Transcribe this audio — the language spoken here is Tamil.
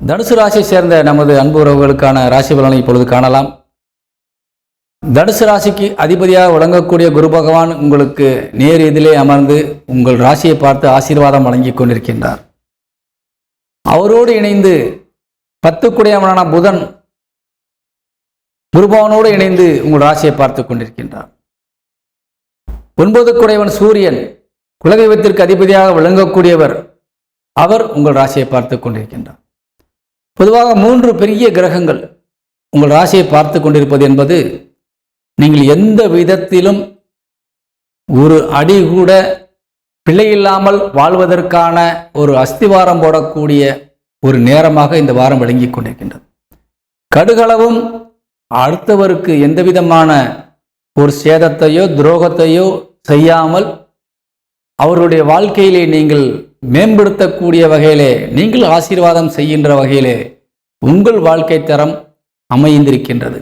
தனுசு ராசியை சேர்ந்த நமது அன்பு உறவுகளுக்கான ராசி பலனை இப்பொழுது காணலாம். தனுசு ராசிக்கு அதிபதியாக விளங்கக்கூடிய குரு பகவான் உங்களுக்கு நேர் எதிலே அமர்ந்து உங்கள் ராசியை பார்த்து ஆசீர்வாதம் வழங்கி கொண்டிருக்கின்றார். அவரோடு இணைந்து 10 குடையவனான புதன் குருபவனோடு இணைந்து உங்கள் ராசியை பார்த்து கொண்டிருக்கின்றார். 9 குடையவன் சூரியன் குலதெய்வத்திற்கு அதிபதியாக விளங்கக்கூடியவர், அவர் உங்கள் ராசியை பார்த்து கொண்டிருக்கின்றார். பொதுவாக 3 பெரிய கிரகங்கள் உங்கள் ராசியை பார்த்து கொண்டிருப்பது என்பது நீங்கள் எந்த விதத்திலும் ஒரு அடி கூட பிழையில்லாமல் வாழ்வதற்கான ஒரு அஸ்திவாரம் போடக்கூடிய ஒரு நேரமாக இந்த வாரம் விளங்கி கொண்டிருக்கின்றது. கடுகளவும் அடுத்தவருக்கு எந்த விதமான ஒரு சேதத்தையோ துரோகத்தையோ செய்யாமல் அவருடைய வாழ்க்கையிலே நீங்கள் மேம்படுத்தக்கூடிய வகையிலே, நீங்கள் ஆசீர்வாதம் செய்கின்ற வகையிலே உங்கள் வாழ்க்கை தரம் அமைந்திருக்கின்றது.